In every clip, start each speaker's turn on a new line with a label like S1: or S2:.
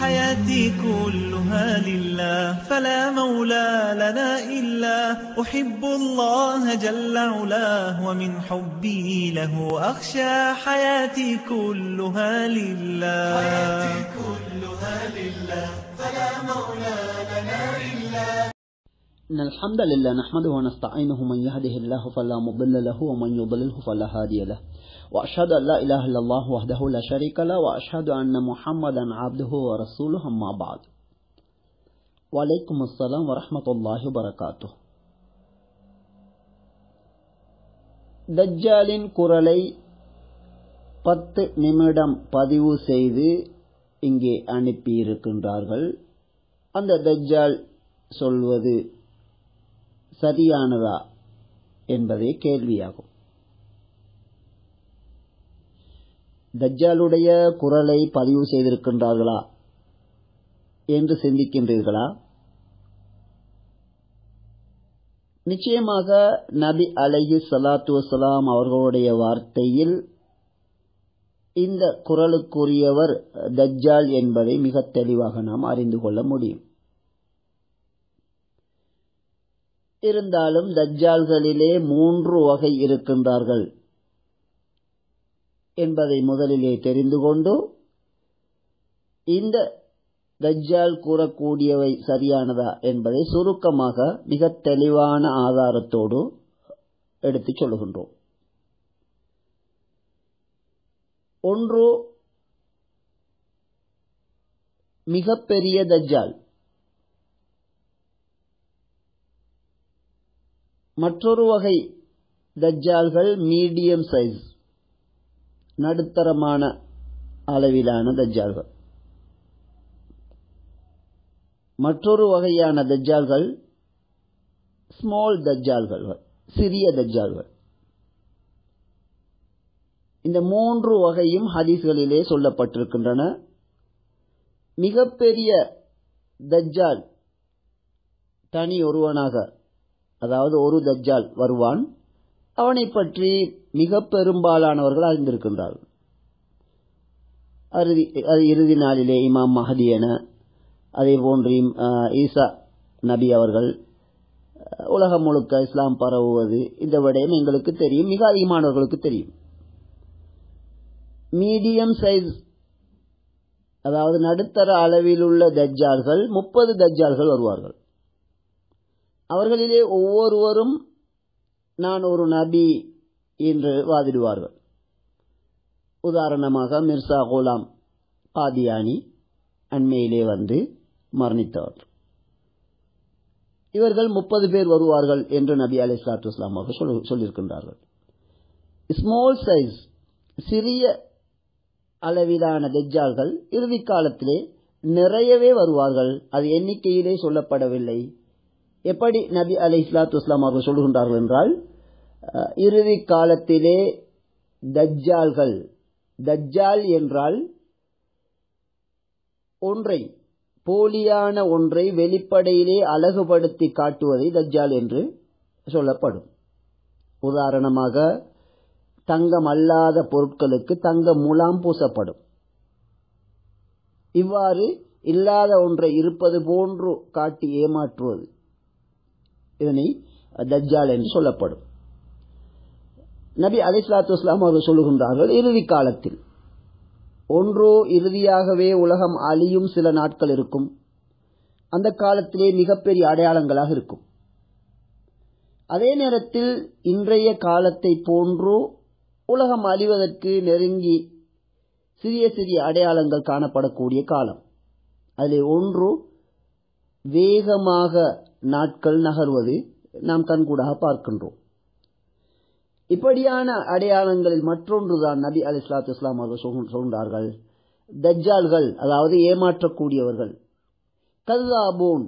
S1: حياتي كلها لله فلا مولى لنا إلا أحب الله جل علاه ومن حبي له أخشى حياتي كلها لله حياتي كلها لله فلا مولى لنا إلا.
S2: إن الحمد لله نحمده ونستعينه من يهده الله فلا مضل له ومن يضلله فلا هادي له وأشهد أن لا إله إلا الله وحده لا شريك له وأشهد أن محمدا عبده ورسوله أما بعد. وعليكم السلام ورحمة الله وبركاته. தஜ்ஜாலின் குரலை 10 நிமிடம் பதிவு செய்து இங்கே அனுப்பியிருக்கின்றார்கள். அந்த தஜ்ஜால் சொல்வது சரியானதா என்பதே கேள்வியாகும். தஜ்ஜாலுடைய குரலை பதிவு செய்திருக்கின்றார்களா என்று சிந்திக்கின்றீர்களா? நிச்சயமாக நபி அலைஹி ஸலாத்து வஸலாம் அவர்களுடைய வார்த்தையில் இந்த குரலுக்குரியவர் தஜ்ஜால் என்பதை மிக தெளிவாக நாம் அறிந்து கொள்ள முடியும். இருந்தாலும் தஜ்ஜால்களிலே 3 வகை இருக்கின்றார்கள் என்பதை முதலிலே தெரிந்து கொண்டு இந்த தஜ்ஜால் கூறக்கூடியவை சரியானதா என்பதை சுருக்கமாக மிக தெளிவான ஆதாரத்தோடு எடுத்துச் சொல்லுகின்றோம். ஒன்று மிகப்பெரிய தஜ்ஜால், மற்றொரு வகை தஜ்ஜால்கள் மீடியம் சைஸ், நடுத்தரமான அளவிலான தஜ்ஜால்கள். மற்றொரு வகையான தஜ்ஜால்கள் ஸ்மால் தஜ்ஜால்கள், சிறிய தஜ்ஜால்கள். இந்த 3 வகையும் ஹதீஸ்களிலே சொல்லப்பட்டிருக்கின்றன. மிகப்பெரிய தஜ்ஜால் தனி ஒருவனாக, அதாவது ஒரு தஜ்ஜால் வருவான். அவனை பற்றி மிக பெரும்பாலானவர்கள் அறிந்திருக்கின்றார்கள். இறுதி நாளிலே இமாம் மஹதி என, அதே போன்று ஈசா நபி அவர்கள், உலகம் முழுக்க இஸ்லாம் பரவுவது, இந்த விடயம் எங்களுக்கு தெரியும், மிக அதிகமானவர்களுக்கு தெரியும். மீடியம் சைஸ், அதாவது நடுத்தர அளவில் உள்ள தஜ்ஜால்கள் 30 தஜ்ஜால்கள் வருவார்கள். அவர்களிலே ஒவ்வொருவரும் நான் ஒரு நபி என்று வாதிடுவார்கள். உதாரணமாக மிர்சா குலாம் காதியானி அண்மையிலே வந்து மரணித்தவர். இவர்கள் 30 பேர் வருவார்கள் என்று நபி அலைஹிஸ்ஸலாத்து வஸலாம் அவர்கள் சொல்லியிருக்கின்றார்கள். ஸ்மால் சைஸ், சிறிய அளவிலான தஜ்ஜால்கள் இறுதி காலத்திலே நிறையவே வருவார்கள். அது எண்ணிக்கையிலே சொல்லப்படவில்லை. எப்படி நபி அலைஹிஸ்ஸலாத்து வஸலாம் அவர்கள் சொல்லுகின்றார்கள் என்றால், இறுதி காலத்திலே தஜ்ஜால்கள், தஜ்ஜால் என்றால் ஒன்றை, போலியான ஒன்றை வெளிப்படையிலே அழகுபடுத்தி காட்டுவதை தஜ்ஜால் என்று சொல்லப்படும். உதாரணமாக தங்கம் அல்லாத பொருட்களுக்கு தங்க முலாம் பூசப்படும். இவ்வாறு இல்லாத ஒன்றை இருப்பது போன்று காட்டி ஏமாற்றுவது, இதனை தஜ்ஜால் என்று சொல்லப்படும். நபி அலைஹிஸ்ஸலாத்து வஸலாம் அவர்கள் சொல்லுகின்றார்கள், இறுதி காலத்தில் ஒன்று இறுதியாகவே உலகம் அழியும் சில நாட்கள் இருக்கும். அந்த காலத்திலே மிகப்பெரிய அடையாளங்களாக இருக்கும். அதே நேரத்தில் இன்றைய காலத்தை போன்று உலகம் அழிவதற்கு நெருங்கி சிறிய சிறிய அடையாளங்கள் காணப்படக்கூடிய காலம். அதில் ஒன்று வேகமாக நாட்கள் நகர்வது நாம் கண்கூடாக பார்க்கின்றோம். இப்படியான அடையாளங்களில் மற்றொன்றுதான் நபி அலைஹிஸ்ஸலாத்து வஸலாம் அவர்கள் சொல்கின்றார்கள், தஜ்ஜால்கள், அதாவது ஏமாற்றக்கூடியவர்கள், கல்லாபூன்,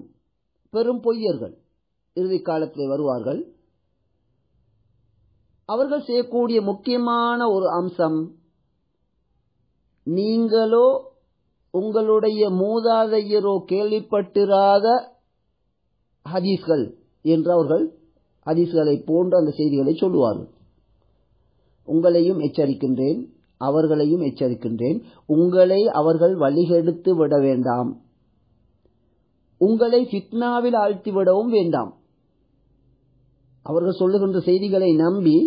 S2: பெரும் பொய்யர்கள் இறுதி காலத்திலே வருவார்கள். அவர்கள் செய்யக்கூடிய முக்கியமான ஒரு அம்சம், நீங்களோ உங்களுடைய மூதாதையரோ கேள்விப்பட்டிராத ஹதீஸ்கள் என்று அவர்கள் ஹதீஸ்களை போன்ற அந்த செய்திகளை சொல்லுவார்கள். உங்களையும் எச்சரிக்கின்றேன், அவர்களையும் எச்சரிக்கின்றேன். உங்களை அவர்கள் வழிகெடுத்து விட வேண்டாம், உங்களை ஃபித்னாவில் ஆழ்த்திவிடவும் வேண்டாம். அவர்கள் சொல்லுகின்ற செய்திகளை நம்பி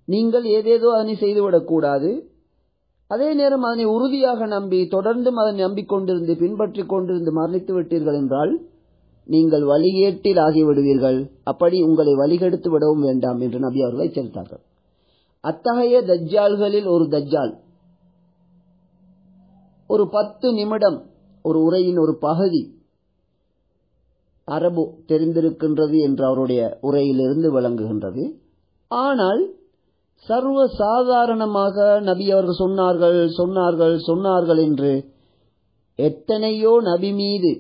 S2: நீங்கள் ஏதேதோ அதனை செய்துவிடக்கூடாது. அதே நேரம் அதனை உறுதியாக நம்பி தொடர்ந்தும் அதனை நம்பிக்கொண்டிருந்து பின்பற்றிக் கொண்டிருந்து மரணித்து விட்டீர்கள் என்றால் நீங்கள் வழிகேட்டில் ஆகிவிடுவீர்கள். அப்படி உங்களை வழிகெடுத்து விடவும் வேண்டாம் என்று நபி அவர்கள் எச்சரித்தார்கள். அத்தகைய தஜ்ஜால்களில் ஒரு தஜ்ஜால் ஒரு 10 நிமிடம் ஒரு உரையின் ஒரு பகுதி அரபு தெரிந்திருக்கின்றது என்று அவருடைய உரையிலிருந்து விளங்குகின்றது. ஆனால் சர்வ சாதாரணமாக நபி அவர்கள் சொன்னார்கள் என்று எத்தனையோ நபி மீது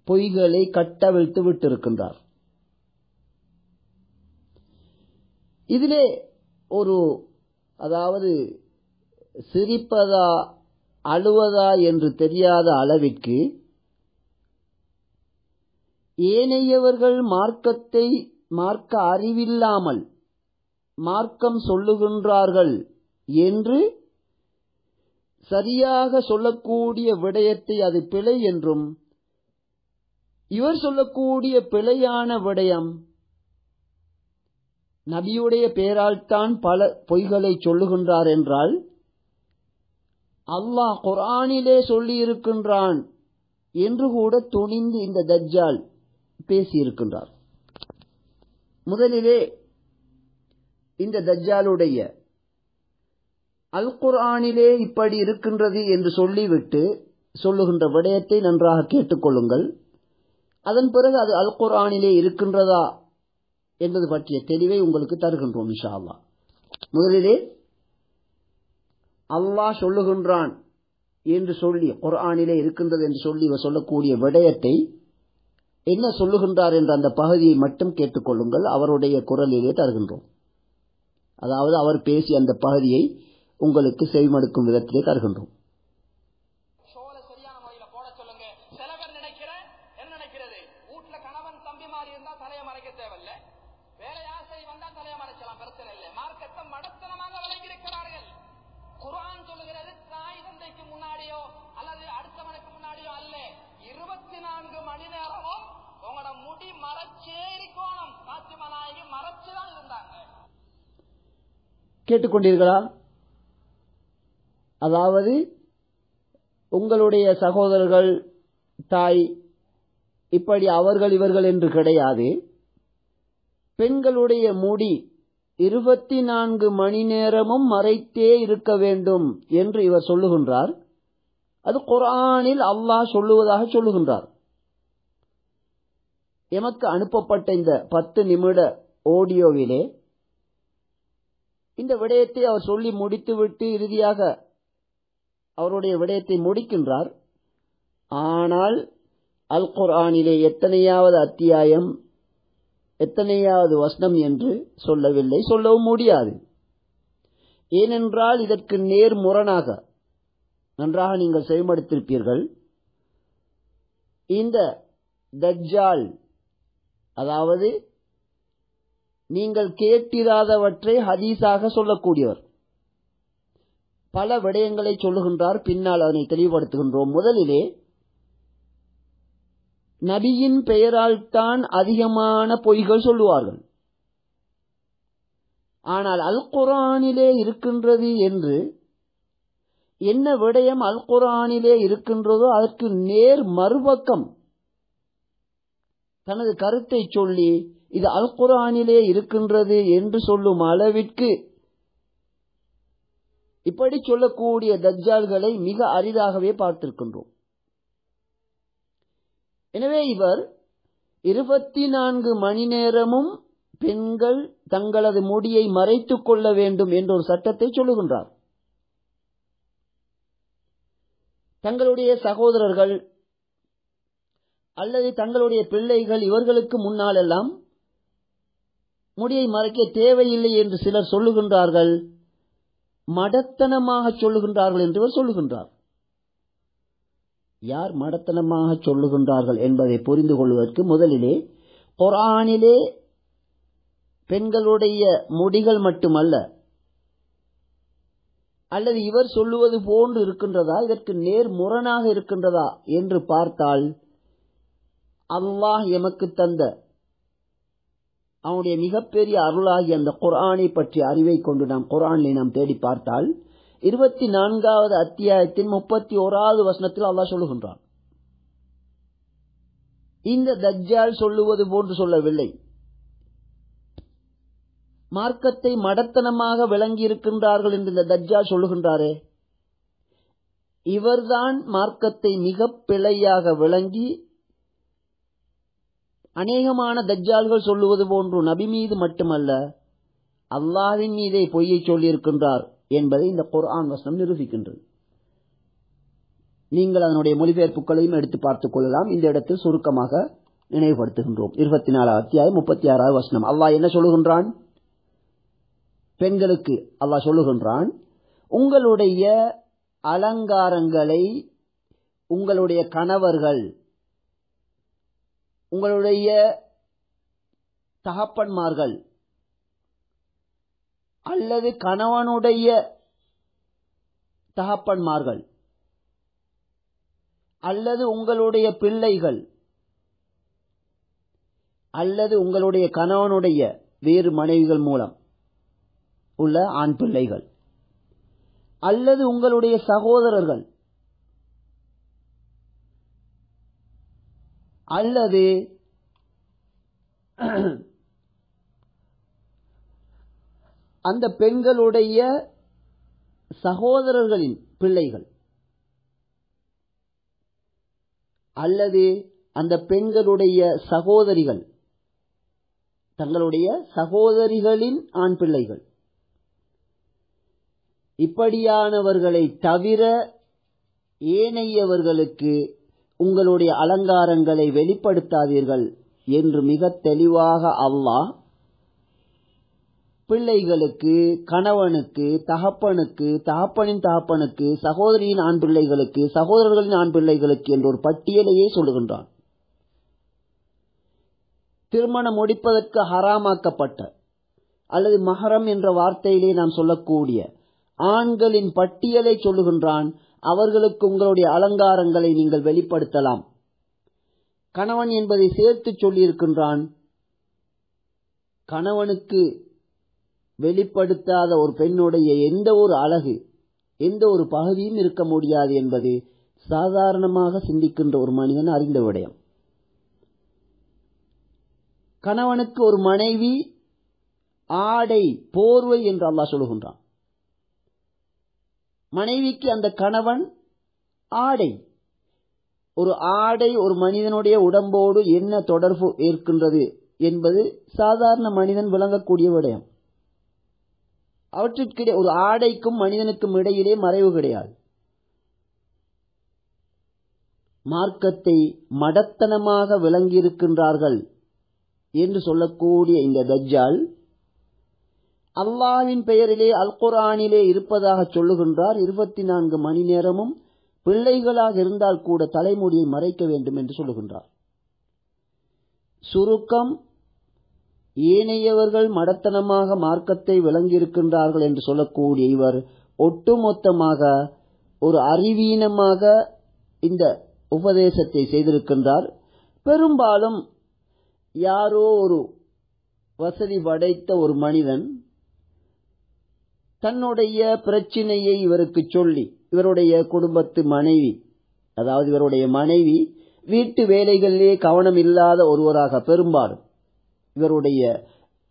S2: பொய்களை கட்டவிழ்த்து விட்டிருக்கின்றார். இதிலே ஒரு அதாவது சிரிப்பதா அழுவதா என்று தெரியாத அளவிற்கு ஏனையவர்கள் மார்க்க அறிவில்லாமல் மார்க்கம் சொல்லுகின்றார்கள் என்று சரியாக சொல்லக்கூடிய விடயத்தை அது பிழை என்றும், இவர் சொல்லக்கூடிய பிழையான விடயம் நபியுடைய பெயரால் தான் பல பொய்களை சொல்லுகின்றார் என்றால் அல்லாஹ் குர்ஆனிலே சொல்லி இருக்கின்றான் என்று கூட துணிந்து இந்த தஜ்ஜால் பேசியிருக்கின்றார். முதலிலே இந்த தஜ்ஜாலுடைய அல் குர்ஆனிலே இப்படி இருக்கின்றது என்று சொல்லிவிட்டு சொல்லுகின்ற விடயத்தை நன்றாக கேட்டுக்கொள்ளுங்கள். அதன் பிறகு அது அல் குர்ஆனிலே இருக்கின்றதா என்பது பற்றிய தெளிவை உங்களுக்கு தருகின்றோம் இன்ஷா அல்லாஹ். முதலிலே அல்லாஹ் சொல்லுகின்றான் என்று சொல்லி குர்ஆனிலே இருக்கின்றது என்று சொல்லி சொல்லக்கூடிய விடயத்தை என்ன சொல்லுகின்றார் என்ற அந்த பகுதியை மட்டும் கேட்டுக்கொள்ளுங்கள். அவருடைய குரலிலே தருகின்றோம். அதாவது அவர் பேசி அந்த பகுதியை உங்களுக்கு செவிமடுக்கும் விதத்திலே தருகின்றோம். கேட்டுக்கொண்டீர்களா? அதாவது உங்களுடைய சகோதரர்கள், தாய், இப்படி அவர்கள் இவர்கள் என்று கிடையாது. பெண்களுடைய முடி 24 மணி நேரமும் மறைத்தே இருக்க வேண்டும் என்று இவர் சொல்லுகின்றார். அது குர்ஆனில் அல்லாஹ் சொல்லுவதாக சொல்லுகின்றார். எமக்கு அனுப்பப்பட்ட இந்த 10 நிமிட ஆடியோவிலே இந்த விடயத்தை அவர் சொல்லி முடித்துவிட்டு இறுதியாக அவருடைய விடயத்தை முடிக்கின்றார். ஆனால் அல் குர்ஆனிலே எத்தனையாவது அத்தியாயம் எத்தனையாவது வசனம் என்று சொல்லவில்லை, சொல்லவும் முடியாது. ஏனென்றால் இதற்கு நேர்முரணாக நன்றாக நீங்கள் செவிமடுத்திருப்பீர்கள். இந்த தஜ்ஜால் அதாவது நீங்கள் கேட்டிராதவற்றை ஹதீஸாக சொல்லக்கூடியவர். பல விடயங்களை சொல்லுகின்றார், பின்னால் அதனை தெளிவுபடுத்துகின்றோம். முதலிலே நபியின் பெயரால் தான் அதிகமான பொய்கள் சொல்லுவார்கள். ஆனால் அல் குர்ஆனிலே இருக்கின்றது என்று என்ன விடயம் அல் குர்ஆனிலே இருக்கின்றதோ அதற்கு நேர் மறுபக்கம் தனது கருத்தை சொல்லி இது அல் குர்ஆனிலே இருக்கின்றது என்று சொல்லும் அளவிற்கு இப்படி சொல்லக்கூடிய தஜ்ஜால்களை மிக அரிதாகவே பார்த்திருக்கின்றோம். எனவே இவர் 24 மணி நேரமும் பெண்கள் தங்களது முடியை மறைத்துக் கொள்ள வேண்டும் என்ற ஒரு சட்டத்தை சொல்லுகின்றார். தங்களுடைய சகோதரர்கள் அல்லது தங்களுடைய பிள்ளைகள் இவர்களுக்கு முன்னாலெல்லாம் முடியை மறைக்க தேவையில்லை என்று சிலர் சொல்லுகின்றார்கள். மடத்தனமாக சொல்லுகின்றார்கள் என்று சொல்லுகின்றார். யார் மடத்தனமாக சொல்லுகின்றார்கள் என்பதை புரிந்து கொள்வதற்கு முதலிலே குர்ஆனிலே பெண்களுடைய முடிகள் மட்டுமல்ல, அல்லது இவர் சொல்லுவது போன்று இருக்கின்றதா, இதற்கு நேர் முரணாக இருக்கின்றதா என்று பார்த்தால், அல்லாஹ் எமக்கு தந்த அவனுடைய மிகப்பெரிய அருளாகி அந்த குர்ஆனை பற்றிய அறிவை கொண்டு நாம் குர்ஆனிலே நாம் தேடி பார்த்தால் 24வது அத்தியாயத்தின் 31வது வசனத்தில் அல்லாஹ் சொல்லுகின்றான், இந்த தஜ்ஜால் சொல்லுவது போன்று சொல்லவில்லை, மார்க்கத்தை மடத்தனமாக விளங்கி இருக்கின்றார்கள் என்று இந்த தஜ்ஜால் சொல்லுகின்றாரே, இவர்தான் மார்க்கத்தை மிக பிழையாக விளங்கி அநேகமான தஜ்ஜால்கள் சொல்லுவது போன்று நபி மீது மட்டுமல்ல அல்லாஹ்வின் மீதே பொய்யை சொல்லியிருக்கின்றார் என்பதை இந்த குர்ஆன் வசனம் நிரூபிக்கின்றது. நீங்கள் அதனுடைய மொழிபெயர்ப்புகளையும் எடுத்து பார்த்துக் கொள்ளலாம். இந்த இடத்தில் சுருக்கமாக நினைவுபடுத்துகின்றோம். 24 அத்தியாயம் 36வது வசனம் அல்லாஹ் என்ன சொல்லுகின்றான்? பெண்களுக்கு அல்லாஹ் சொல்லுகின்றான், உங்களுடைய அலங்காரங்களை உங்களுடைய கணவர்கள், உங்களுடைய தகப்பன்மார்கள் அல்லது கணவனுடைய தகப்பன்மார்கள் அல்லது உங்களுடைய பிள்ளைகள் அல்லது உங்களுடைய கணவனுடைய வேறு மனைவிகள் மூலம் உள்ள ஆண் பிள்ளைகள் அல்லது உங்களுடைய சகோதரர்கள் அல்லது அந்த பெண்களுடைய சகோதரர்களின் பிள்ளைகள் அல்லது அந்த பெண்களுடைய சகோதரிகள் தங்களுடைய சகோதரிகளின் ஆண் பிள்ளைகள், இப்படியானவர்களை தவிர ஏனையவர்களுக்கு உங்களுடைய அலங்காரங்களை வெளிப்படுத்தாதீர்கள் என்று மிக தெளிவாக அல்லாஹ் பிள்ளைகளுக்கு, கணவனுக்கு, தகப்பனுக்கு, தகப்பனின் தகப்பனுக்கு, சகோதரியின் ஆண் பிள்ளைகளுக்கு, சகோதரர்களின் ஆண் பிள்ளைகளுக்கு என்ற ஒரு பட்டியலையே சொல்லுகின்றான். திருமணம் முடிப்பதற்கு ஹராமாக்கப்பட்ட அல்லது மஹரம் என்ற வார்த்தையிலே நாம் சொல்லக்கூடிய ஆண்களின் பட்டியலை சொல்லுகின்றான். அவர்களுக்கு உங்களுடைய அலங்காரங்களை நீங்கள் வெளிப்படுத்தலாம். கணவன் என்பதை சேர்த்து சொல்லியிருக்கின்றான். கணவனுக்கு வெளிப்படுத்தாத ஒரு பெண்ணுடைய எந்த ஒரு அழகு, எந்த ஒரு பகுதியும் இருக்க முடியாது என்பது சாதாரணமாக சிந்திக்கின்ற ஒரு மனிதன் அறிந்த விடயம். கணவனுக்கு ஒரு மனைவி ஆடை, போர்வை என்று அல்லாஹ் சொல்லுகின்றான். மனைவிக்கு அந்த கணவன் ஆடை. ஒரு ஆடை ஒரு மனிதனுடைய உடம்போடு என்ன தொடர்பு ஏற்கின்றது என்பது சாதாரண மனிதன் விளங்கக்கூடிய விடயம். அவற்றிற்கிடையே ஒரு ஆடைக்கும் மனிதனுக்கும் இடையிலே மறைவு கிடையாது. மார்க்கத்தை மடத்தனமாக விளங்கியிருக்கின்றார்கள் என்று சொல்லக்கூடிய இந்த தஜ்ஜால் அல்லாஹ்வின் பெயரிலே அல் குர்ஆனிலே இருப்பதாக சொல்லுகின்றார். 24 மணி நேரமும் பிள்ளைகளாக இருந்தால் கூட தலைமுடியை மறைக்க வேண்டும் என்று சொல்லுகின்றார். சுருக்கம், ஏனையவர்கள் மடத்தனமாக மார்க்கத்தை விளங்கியிருக்கின்றார்கள் என்று சொல்லக்கூடிய இவர் ஒட்டுமொத்தமாக ஒரு அறிவீனமாக இந்த உபதேசத்தை செய்திருக்கின்றார். பெரும்பாலும் யாரோ ஒரு வசதி படைத்த ஒரு மனிதன் தன்னுடைய பிரச்சினையை இவருக்கு சொல்லி, இவருடைய குடும்பத்து மனைவி, அதாவது இவருடைய மனைவி வீட்டு வேலைகளிலே கவனம் இல்லாத ஒருவராக பெரும்பாலும் இவருடைய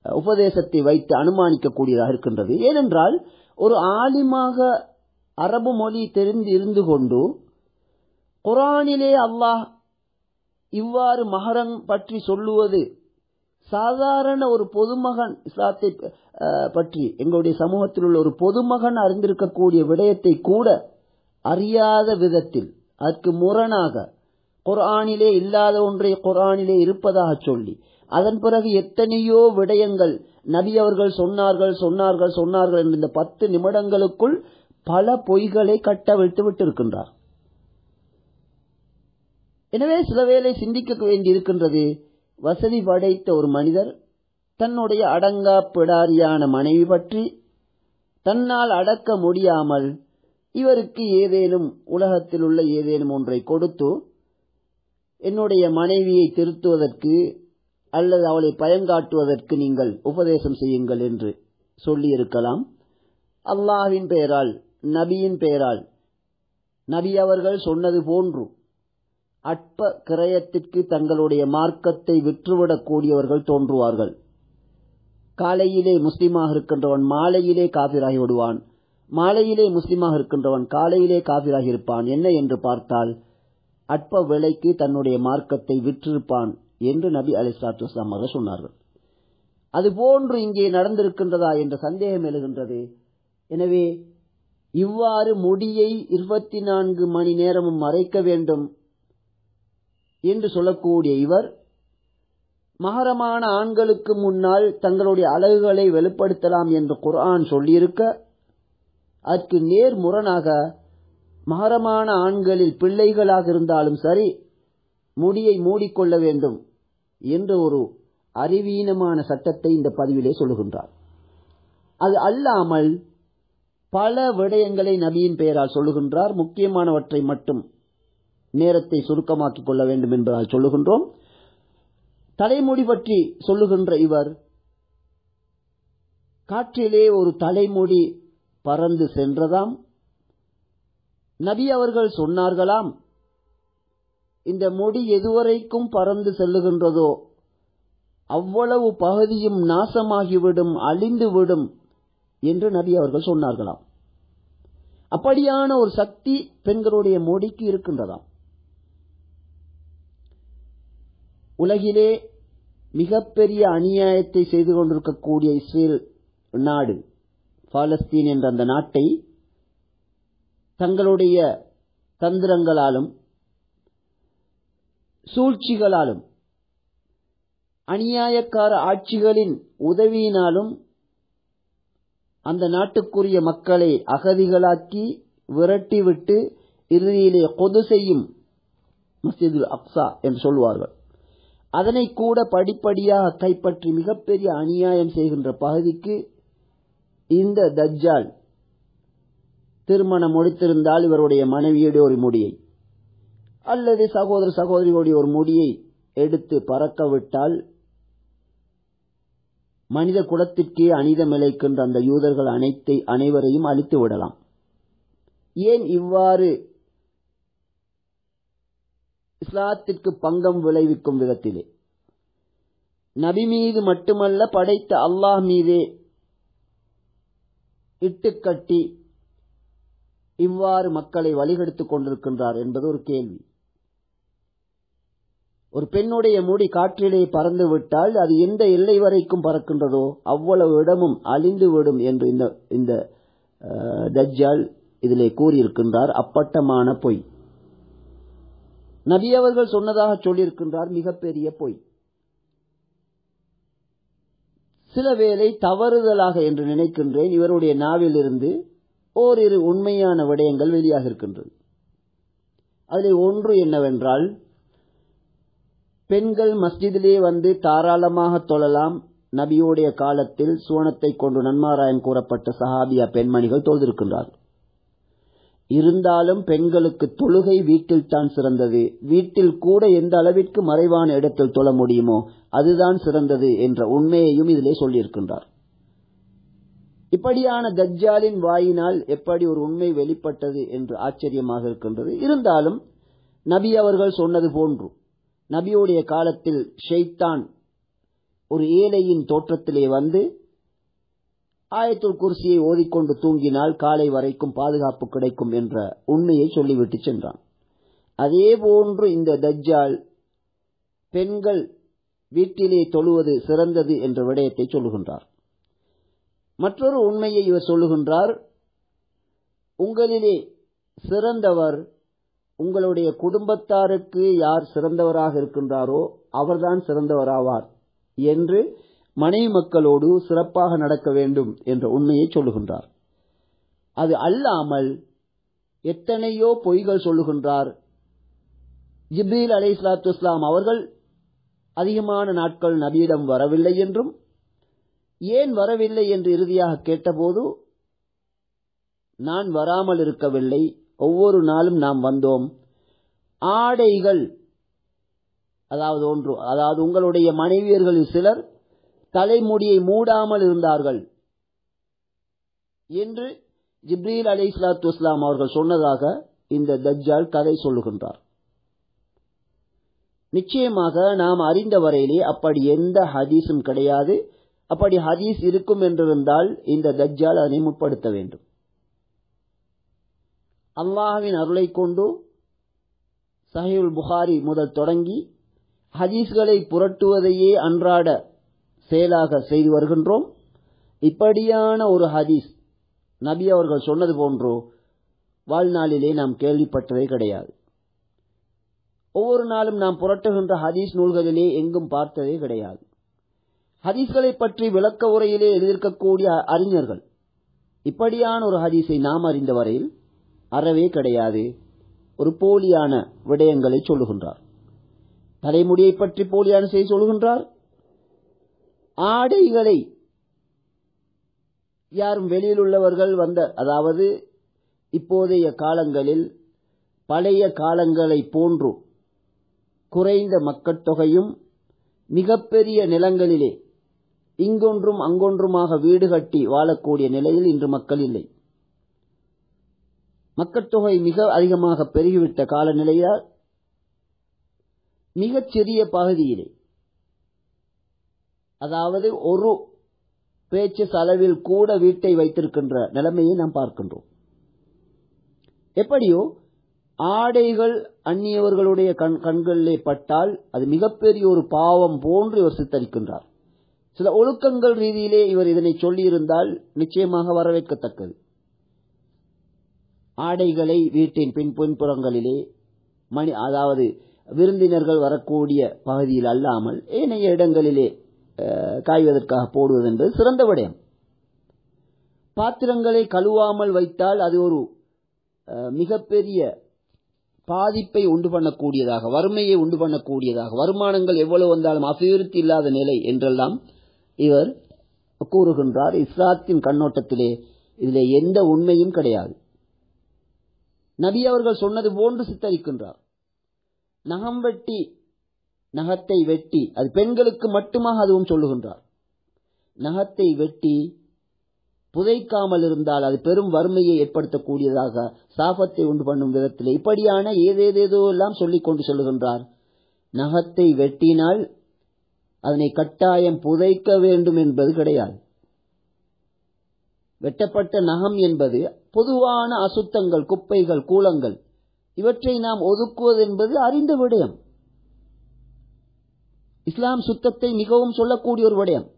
S2: உபதேசத்தை வைத்து அனுமானிக்கக்கூடியதாக இருக்கின்றது. ஏனென்றால் ஒரு ஆலிமாக அரபு மொழி தெரிந்து இருந்து கொண்டு குர்ஆனிலே அல்லாஹ் இவ்வாறு மஹரம் பற்றி சொல்லுவது சாதாரண ஒரு பொதுமகன், இஸ்லாத்தை பற்றி எங்களுடைய சமூகத்தில் உள்ள ஒரு பொதுமகன் அறிந்திருக்கக்கூடிய விடயத்தை கூட அறியாத விதத்தில் அதற்கு முரணாக குர்ஆனிலே இல்லாத ஒன்றை குர்ஆனிலே இருப்பதாக சொல்லி, அதன் பிறகு எத்தனையோ விடயங்கள் நபி அவர்கள் சொன்னார்கள் என்ற இந்த 10 நிமிடங்களுக்குள் பல பொய்களை கட்டவிழ்த்து விட்டிருக்கின்றார். எனவே சில வேளை சிந்திக்க வேண்டியிருக்கின்றது. வசதி படைத்த ஒரு மனிதர் தன்னுடைய அடங்கா பிடாரியான மனைவி பற்றி தன்னால் அடக்க முடியாமல் இவருக்கு ஏதேனும் உலகத்தில் உள்ள ஏதேனும் ஒன்றை கொடுத்து என்னுடைய மனைவியை திருத்துவதற்கு அல்லது அவளை பயங்காட்டுவதற்கு நீங்கள் உபதேசம் செய்யுங்கள் என்று சொல்லியிருக்கலாம். அல்லாஹ்வின் பெயரால், நபியின் பெயரால் நபி அவர்கள் சொன்னது போன்று அற்ப கிரயத்திற்கு தங்களுடைய மார்க்கத்தை விற்றுவிடக்கூடியவர்கள் தோன்றுவார்கள். காலையிலே முஸ்லிமாக இருக்கின்றவன் மாலையிலே காபிராகி விடுவான், மாலையிலே முஸ்லிமாக இருக்கின்றவன் காலையிலே காபிராகி இருப்பான். என்ன என்று பார்த்தால் அற்ப விலைக்கு தன்னுடைய மார்க்கத்தை விற்றிருப்பான் என்று நபி அலைஹிஸ்ஸலாத்து வஸலாம் அவர்கள் சொன்னார்கள். அதுபோன்று இங்கே நடந்திருக்கின்றதா என்ற சந்தேகம் எழுகின்றது. எனவே இவ்வாறு முடியை 24 மணி நேரமும் மறைக்க வேண்டும் என்று சொல்லக்கூடிய இவர் மஹரமான ஆண்களுக்கு முன்னால் தங்களுடைய அழகுகளை வெளிப்படுத்தலாம் என்று குர்ஆன் சொல்லியிருக்க, அதற்கு நேர்முரணாக மஹரமான ஆண்களில் பிள்ளைகளாக இருந்தாலும் சரி முடியை மூடிக்கொள்ள வேண்டும் என்ற ஒரு அறிவீனமான சட்டத்தை இந்த பதிவிலே சொல்லுகின்றார். அது அல்லாமல் பல விடயங்களை நபியின் பெயரால் சொல்லுகின்றார். முக்கியமானவற்றை மட்டும் நேரத்தை சுருக்கமாக்கிக் கொள்ள வேண்டும் என்பதால் சொல்லுகின்றோம். தலைமுடி பற்றி சொல்லுகின்ற இவர் காற்றிலே ஒரு தலைமுடி பறந்து சென்றதாம். நபி அவர்கள் சொன்னார்களாம், இந்த முடி எதுவரைக்கும் பறந்து செல்லுகின்றதோ அவ்வளவு பகுதியும் நாசமாகிவிடும், அழிந்துவிடும் என்று நபி அவர்கள் சொன்னார்களாம். அப்படியான ஒரு சக்தி பெண்களுடைய முடிக்கு இருக்கின்றதாம். உலகிலே மிகப்பெரிய அநியாயத்தை செய்து கொண்டிருக்கக்கூடிய இஸ்ரேல் நாடு, பாலஸ்தீன் என்ற அந்த நாட்டை தங்களுடைய தந்திரங்களாலும் சூழ்ச்சிகளாலும் அநியாயக்கார ஆட்சிகளின் உதவியினாலும் அந்த நாட்டுக்குரிய மக்களை அகதிகளாக்கி விரட்டிவிட்டு இறுதியிலே குதுஸையும் மஸ்ஜிதுல் அக்ஸா என்று சொல்வார்கள், அதனை கூட படிப்படியாக கைப்பற்றி மிகப்பெரிய அநியாயம் செய்கின்ற பகுதிக்கு இந்த தஜ்ஜால் திருமணம் முடித்திருந்தால் இவருடைய மனைவியுடைய ஒரு முடியை அல்லது சகோதர சகோதரியுடைய ஒரு முடியை எடுத்து பறக்க விட்டால் மனித குலத்திற்கே அநீதம் இழைக்கின்ற அந்த யூதர்கள் அனைவரையும் அழித்து விடலாம். ஏன் இவ்வாறு இஸ்லாத்திற்கு பங்கம் விளைவிக்கும் விதத்திலே நபி மீது மட்டுமல்ல படைத்த அல்லாஹ் மீதே இட்டுக்கட்டி இவ்வாறு மக்களை வழிகெடுத்துக் கொண்டிருக்கின்றார் என்பது ஒரு கேள்வி. ஒரு பெண்ணுடைய முடி காற்றிலே பறந்து விட்டால் அது எந்த எல்லை வரைக்கும் பறக்கின்றதோ அவ்வளவு இடமும் அழிந்துவிடும் என்று இந்த தஜ்ஜால் இதிலே கூறியிருக்கின்றார். அப்பட்டமான பொய். நபி அவர்கள் சொன்னதாக சொல்லியிருக்கின்றார், மிகப்பெரிய பொய். சில வேளை தவறுதலாக என்று நினைக்கின்றேன் இவருடைய நாவில் இருந்து ஓரிரு உண்மையான விடயங்கள் வெளியாக இருக்கின்றது. அதில் ஒன்று என்னவென்றால், பெண்கள் மஸ்ஜிதிலே வந்து தாராளமாக தொழலாம். நபியுடைய காலத்தில் சுவனத்தை கொண்டு நன்மாராயம் கூறப்பட்ட சஹாபியா பெண்மணிகள் தொழுதிருக்கின்றார்கள். இருந்தாலும் பெண்களுக்கு தொழுகை வீட்டில் தான் சிறந்தது, வீட்டில் கூட எந்த அளவிற்கு மறைவான இடத்தில் தொழ முடியுமோ அதுதான் சிறந்தது என்ற உண்மையையும் இதிலே சொல்லியிருக்கின்றார். இப்படியான தஜ்ஜாலின் வாயினால் எப்படி ஒரு உண்மை வெளிப்பட்டது என்று ஆச்சரியமாக இருக்கின்றது. இருந்தாலும் நபி அவர்கள் சொன்னது போன்று நபியுடைய காலத்தில் ஷைத்தான் ஒரு ஏழையின் தோற்றத்திலே வந்து ஆயத்துல் குர்சியை ஓதிக்கொண்டு தூங்கினால் காலை வரைக்கும் பாதுகாப்பு கிடைக்கும் என்ற உண்மையை சொல்லிவிட்டு சென்றான். அதே போன்று இந்த தஜ்ஜால் பெண்கள் வீட்டிலே தொழுவது சிறந்தது என்ற விடயத்தை சொல்லுகின்றார். மற்றொரு உண்மையை இவர் சொல்லுகின்றார், உங்களிலே சிறந்தவர் உங்களுடைய குடும்பத்தாருக்கு யார் சிறந்தவராக இருக்கின்றாரோ அவர்தான் சிறந்தவராவார் என்று மனைவி மக்களோடு சிறப்பாக நடக்க வேண்டும் என்ற உண்மையை சொல்லுகின்றார். அது அல்லாமல் எத்தனையோ பொய்கள் சொல்லுகின்றார். ஜிப்ரீல் அலைஹிஸ்ஸலாத்து வஸ்ஸலாம் அவர்கள் அதிகமான நாட்கள் நபியிடம் வரவில்லை என்றும், ஏன் வரவில்லை என்று இறுதியாக கேட்டபோது நான் வராமல் இருக்கவில்லை, ஒவ்வொரு நாளும் நாம் வந்தோம். ஆடைகள், அதாவது உங்களுடைய மனைவியர்களில் சிலர் தலைமுடியை மூடாமல் இருந்தார்கள் என்று ஜிப்ரீல் அலைஹிஸ்ஸலாத்து வஸ்ஸலாம் அவர்கள் சொன்னதாக இந்த தஜ்ஜால் கதை சொல்லுகின்றார். நிச்சயமாக நாம் அறிந்த வரையிலே அப்படி எந்த ஹதீஸும் கிடையாது. அப்படி ஹதீஸ் இருக்கும் என்றிருந்தால் இந்த தஜ்ஜால் அதனை முற்படுத்த வேண்டும். அல்லாஹ்வின் அருளை கொண்டு சஹீஹுல் புகாரி முதல் தொடங்கி ஹதீஸ்களை புரட்டுவதையே அன்றாட செயலாக செய்து வருகின்றோம். இப்படியான ஒரு ஹதீஸ் நபி அவர்கள் சொன்னது போன்றோ வாழ்நாளிலே நாம் கேள்விப்பட்டதே கிடையாது. ஒவ்வொரு நாளும் நாம் புரட்டுகின்ற ஹதீஸ் நூல்களிலே எங்கும் பார்த்ததே கிடையாது. ஹதீஸ்களை பற்றி விளக்க உரையிலே எழுதியிருக்கக்கூடிய அறிஞர்கள் இப்படியான ஒரு ஹதீஸை நாம் அறிந்த வரையில் அறவே கிடையாது. ஒரு போலியான விடயங்களை சொல்லுகின்றார். தலைமுடியை பற்றி போலியான செய்தி சொல்லுகின்றார். ஆடைகளை யாரும் வெளியில் உள்ளவர்கள் அதாவது இப்போதைய காலங்களில் பழைய காலங்களை போன்று குறைந்த மக்கட்தொகையும் மிகப்பெரிய நிலங்களிலே இங்கொன்றும் அங்கொன்றுமாக வீடு கட்டி வாழக்கூடிய நிலையில் இன்று மக்கள் இல்லை. மக்கட்தொகை மிக அதிகமாக பெருகிவிட்ட காலநிலையால் மிகச்சிறிய பகுதியிலே, அதாவது ஒரு பேச்சஸ் அளவில் கூட வீட்டை வைத்திருக்கின்ற நிலைமையை நாம் பார்க்கின்றோம். எப்படியோ ஆடைகள் அந்நியவர்களுடைய கண்களிலே பட்டால் அது மிகப்பெரிய ஒரு பாவம் போன்று இவர் சித்தரிக்கின்றார். சில ஒழுக்கங்கள் ரீதியிலே இவர் இதனை சொல்லியிருந்தால் நிச்சயமாக வரவேற்கத்தக்கது. ஆடைகளை வீட்டின் பின்புறங்களிலே அதாவது விருந்தினர்கள் வரக்கூடிய பகுதியில் அல்லாமல் ஏனைய இடங்களிலே காய்வதற்காக போடுவது என்பது சிறந்த விடயம். பாத்திரங்களை கழுவாமல் வைத்தால் அது ஒரு மிகப்பெரிய பாதிப்பை உண்டு பண்ணக்கூடியதாக, வறுமையை உண்டு பண்ணக்கூடியதாக, வருமானங்கள் எவ்வளவு வந்தாலும் அபிவிருத்தி இல்லாத நிலை என்றெல்லாம் இவர் கூறுகின்றார். இஸ்லாத்தின் கண்ணோட்டத்திலே இதிலே எந்த உண்மையும் கிடையாது. நபி அவர்கள் சொன்னது போன்று சித்தரிக்கின்றார். நகத்தை வெட்டி, அது பெண்களுக்கு மட்டுமாக அதுவும் சொல்லுகின்றார். நகத்தை வெட்டி புதைக்காமல் இருந்தால் அது பெரும் வறுமையை ஏற்படுத்தக்கூடியதாக, சாபத்தை உண்டு பண்ணும் விதத்தில் இப்படியான ஏதேதோ எல்லாம் சொல்லிக் கொண்டு சொல்லுகின்றார். நகத்தை வெட்டினால் அதனை கட்டாயம் புதைக்க வேண்டும் என்பது கிடையாது. வெட்டப்பட்ட நகம் என்பது பொதுவான அசுத்தங்கள், குப்பைகள், கூலங்கள், இவற்றை நாம் ஒதுக்குவது என்பது அறிந்த விடயம். இஸ்லாம் சுத்தத்தை மிகவும் சொல்லக்கூடிய ஒரு விடயம்.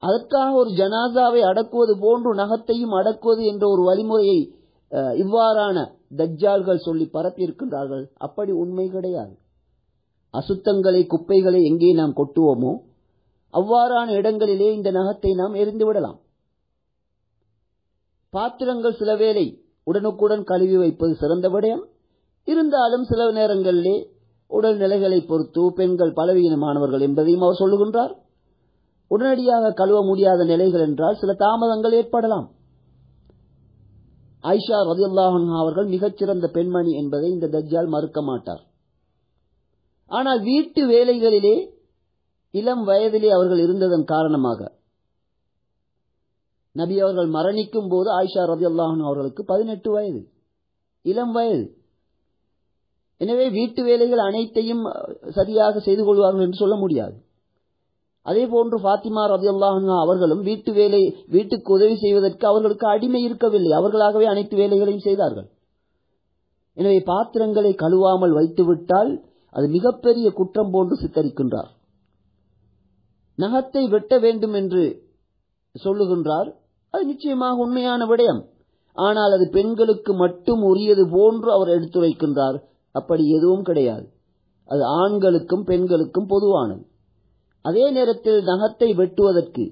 S2: அதற்காக ஒரு ஜனாசாவை அடக்குவது போன்று நகத்தையும் அடக்குவது என்ற ஒரு வழிமுறையை இவ்வாறான தஜ்ஜால்கள் சொல்லி பரப்பி இருக்கின்றார்கள். அப்படி உண்மை கிடையாது. அசுத்தங்களை, குப்பைகளை எங்கே நாம் கொட்டுவோமோ அவ்வாறான இடங்களிலே இந்த நகத்தை நாம் எரிந்து விடலாம். பாத்திரங்கள் சில வேளை உடனுக்குடன் கழுவி வைப்பது சிறந்த விடயம். இருந்தாலும் சில நேரங்களிலே உடல்நிலைகளை பொறுத்து பெண்கள் பலவீனமானவர்கள் என்பதையும் அவர் சொல்லுகின்றார். உடனடியாக கழுவ முடியாத நிலைகள் என்றால் சில தாமதங்கள் ஏற்படலாம். ஆயிஷா ரலியல்லாஹு அன்ஹா அவர்கள் மிகச்சிறந்த பெண்மணி என்பதை இந்த தஜ்ஜால் மறுக்க மாட்டார். ஆனால் வீட்டு வேலைகளிலே இளம் வயதிலே அவர்கள் இருந்ததன் காரணமாக நபி அவர்கள் மரணிக்கும் போது ஆயிஷா ரலியல்லாஹு அன்ஹா அவர்களுக்கு 18 வயது, இளம் வயது. எனவே வீட்டு வேலைகள் அனைத்தையும் சரியாக செய்து கொள்வார்கள் என்று சொல்ல முடியாது. அதே போன்று ஃபாத்திமா ரலியல்லாஹு அன்ஹா அவர்களும் வீட்டுக்கு உதவி செய்வதற்கு அவர்களுக்கு அடிமை இருக்கவில்லை. அவர்களாகவே அனைத்து வேலைகளையும் செய்தார்கள். எனவே பாத்திரங்களை கழுவாமல் வைத்துவிட்டால் அது மிகப்பெரிய குற்றம் போன்று சித்தரிக்கின்றார். நகத்தை வெட்ட வேண்டும் என்று சொல்லுகின்றார். அது நிச்சயமாக உண்மையான விடயம். ஆனால் அது பெண்களுக்கு மட்டும் உரியது போன்று அவர் எடுத்துரைக்கின்றார். அப்படி எதுவும் கிடையாது. அது ஆண்களுக்கும் பெண்களுக்கும் பொதுவானது. அதே நேரத்தில் நகத்தை வெட்டுவதற்கு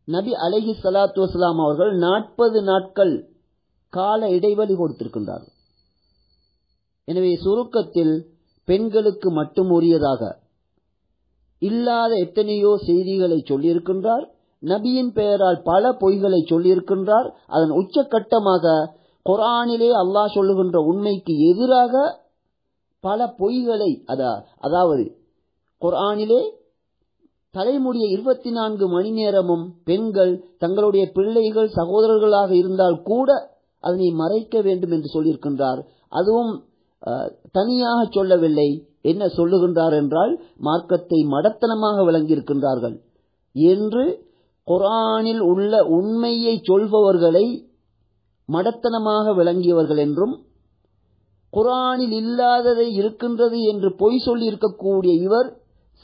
S2: நபி அலைஹிஸ்ஸலாத்து வஸ்ஸலாம் அவர்கள் 40 நாட்கள் கால இடைவெளி கொடுத்திருக்கின்றார். எனவே சுருக்கத்தில் பெண்களுக்கு மட்டும் உரியதாக இல்லாத எத்தனையோ செய்திகளை சொல்லியிருக்கின்றார். நபியின் பெயரால் பல பொய்களை சொல்லியிருக்கின்றார். அதன் உச்சகட்டமாக குர்ஆனிலே அல்லாஹ் சொல்லுகின்ற உண்மைக்கு எதிராக பல பொய்களை, அதாவது குர்ஆனிலே தலைமுடிய 24 மணி நேரமும் பெண்கள் தங்களுடைய பிள்ளைகள் சகோதரர்களாக இருந்தால் கூட அதனை மறைக்க வேண்டும் என்று சொல்லியிருக்கின்றார். அதுவும் தனியாக சொல்லவில்லை. என்ன சொல்லுகின்றார் என்றால், மார்க்கத்தை மடத்தனமாக விளங்கியிருக்கின்றார்கள் என்று குர்ஆனில் உள்ள உண்மையை சொல்பவர்களை மடத்தனமாக விளங்கியவர்கள் என்றும், குர்ஆனில் இல்லாததை இருக்கின்றது என்று பொய் சொல்லி இருக்கக்கூடிய இவர்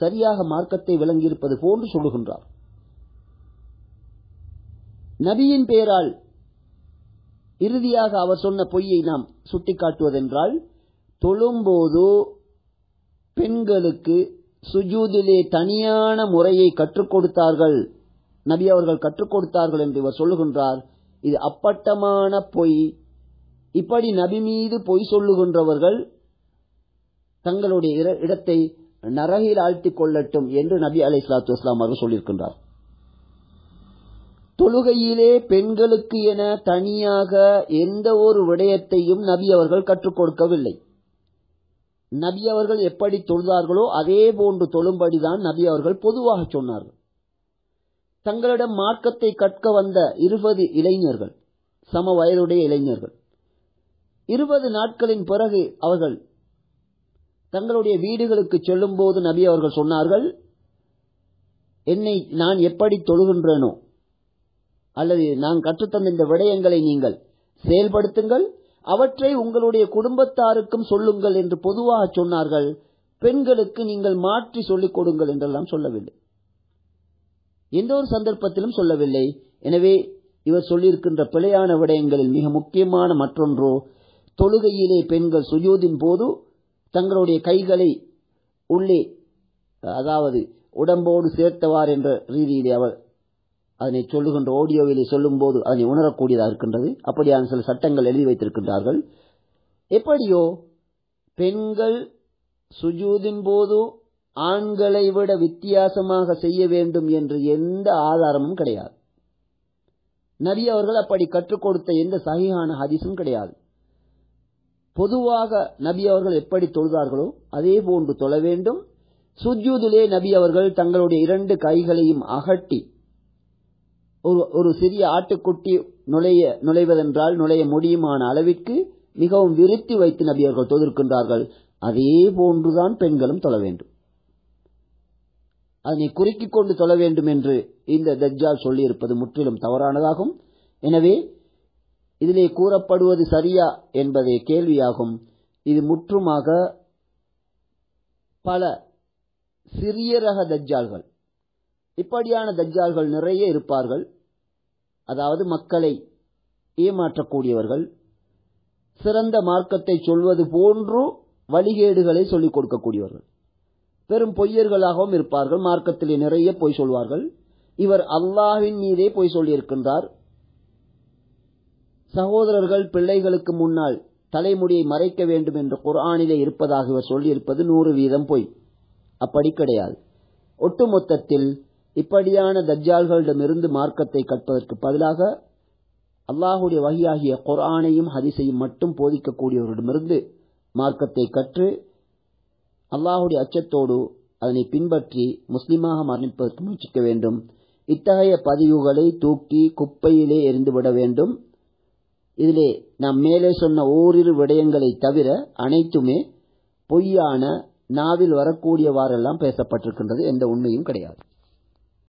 S2: சரியாக மார்க்கத்தை விளங்கியிருப்பது போன்று சொல்லுகின்றார். நபியின் பெயரால் இறுதியாக அவர் சொன்ன பொய்யை நாம் சுட்டிக்காட்டுவதென்றால், தொழும்போது பெண்களுக்கு சுஜூதிலே தனியான முறையை கற்றுக் கொடுத்தார்கள், நபி அவர்கள் கற்றுக் கொடுத்தார்கள் என்று இவர் சொல்லுகின்றார். இது அப்பட்டமான பொய். இப்படி நபி மீது பொய் சொல்லுகின்றவர்கள் தங்களுடைய இடத்தை நரகில் ஆழ்த்திக் கொள்ளட்டும் என்று நபி அலைஹிஸ்ஸலாத்து வஸ்ஸலாம் அவர்கள் சொல்லியிருக்கின்றார். தொழுகையிலே பெண்களுக்கு என தனியாக எந்த ஒரு விடயத்தையும் நபி அவர்கள் கற்றுக் கொடுக்கவில்லை. நபி அவர்கள் எப்படி தொழுதார்களோ அதே போன்று தொழும்படிதான் நபி அவர்கள் பொதுவாக சொன்னார்கள். தங்களிடம் மார்க்கத்தை கற்க வந்த 20 இளைஞர்கள், சம வயதுடைய இளைஞர்கள், 20 நாட்களின் பிறகு அவர்கள் தங்களுடைய வீடுகளுக்கு செல்லும் போது நபி அவர்கள் சொன்னார்கள், நான் எப்படி தொழுகின்றேனோ அல்லது நான் கற்றுத்தந்த இந்த விடயங்களை நீங்கள் செயல்படுத்துங்கள், அவற்றை உங்களுடைய குடும்பத்தாருக்கும் சொல்லுங்கள் என்று பொதுவாக சொன்னார்கள். பெண்களுக்கு நீங்கள் மாற்றி சொல்லிக் கொடுங்கள் என்றெல்லாம் சொல்லவில்லை, எந்த ஒரு சந்தர்ப்பத்திலும் சொல்லவில்லை. எனவே இவர் சொல்லியிருக்கின்ற பிழையான விடயங்களில் மிக முக்கியமான மற்றொன்றோ, தொழுகையிலே பெண்கள் சுஜூதின் போது தங்களுடைய கைகளை உள்ளே, அதாவது உடம்போடு சேர்த்தவார் என்ற ரீதியிலே அவர் அதனை சொல்லுகின்ற ஆடியோவிலே சொல்லும் போது அதனை உணரக்கூடியதாக இருக்கின்றது. அப்படியான சில சட்டங்கள் எழுதி வைத்திருக்கின்றார்கள். எப்படியோ பெண்கள் சுஜூதின் போது ஆண்களை விட வித்தியாசமாக செய்ய வேண்டும் என்று எந்த ஆதாரமும் கிடையாது. நபி அவர்கள் அப்படி கற்றுக் கொடுத்த எந்த சஹீஹான ஹதீஸும் கிடையாது. பொதுவாக நபி அவர்கள் எப்படி தொழுதார்களோ அதே போன்று தொழ வேண்டும். சுஜூதிலே நபி அவர்கள் தங்களுடைய 2 கைகளையும் அகட்டி, ஒரு சிறிய ஆட்டுக்குட்டி நுழைவதென்றால் நுழைய முடியுமான அளவிற்கு மிகவும் விரித்து வைத்து நபி அவர்கள் தொழுகின்றார்கள். அதே போன்றுதான் பெண்களும் தொழ வேண்டும். அதனை குறுக்கிக் கொண்டு தொழ வேண்டும் என்று இந்த தஜ்ஜால் சொல்லியிருப்பது முற்றிலும் தவறானதாகும். எனவே இதிலே கூறப்படுவது சரியா என்பதே கேள்வியாகும். இது முற்றுமாக பல சிறிய ரக தஜ்ஜால்கள், இப்படியான தஜ்ஜால்கள் நிறைய இருப்பார்கள். அதாவது மக்களை ஏமாற்றக்கூடியவர்கள், சிறந்த மார்க்கத்தை சொல்வது போன்று வழிகேடுகளை சொல்லிக் கொடுக்கக்கூடியவர்கள், பெரும் பொய்யர்களாகவும் இருப்பார்கள். மார்க்கத்திலே நிறைய பொய் சொல்வார்கள். இவர் அல்லாஹ்வின் மீதே பொய் சொல்லியிருக்கின்றார். சகோதரர்கள் பிள்ளைகளுக்கு முன்னால் தலைமுடியை மறைக்க வேண்டும் என்று குர்ஆனிலே இருப்பதாக இவர் சொல்லியிருப்பது 100% பொய். அப்படி கிடையாது. ஒட்டுமொத்தத்தில் இப்படியான தஜ்ஜால்களிடமிருந்து மார்க்கத்தை கற்பதற்கு பதிலாக அல்லாஹுடைய வஹியாகிய குர்ஆனையும் ஹதீஸையும் மட்டும் போதிக்கக்கூடியவரிடமிருந்து மார்க்கத்தை கற்று அல்லாஹுடைய அச்சத்தோடு அதனை பின்பற்றி முஸ்லிமாக மரணிப்பதற்கு முயற்சிக்க வேண்டும். இத்தகைய பதிவுகளை தூக்கி குப்பையிலே எறிந்துவிட வேண்டும். இதிலே நாம் மேலே சொன்ன ஓரிரு விடயங்களை தவிர அனைத்துமே பொய்யான, நாவில் வரக்கூடியவாறெல்லாம் பேசப்பட்டிருக்கின்றது. எந்த உண்மையும் கிடையாது.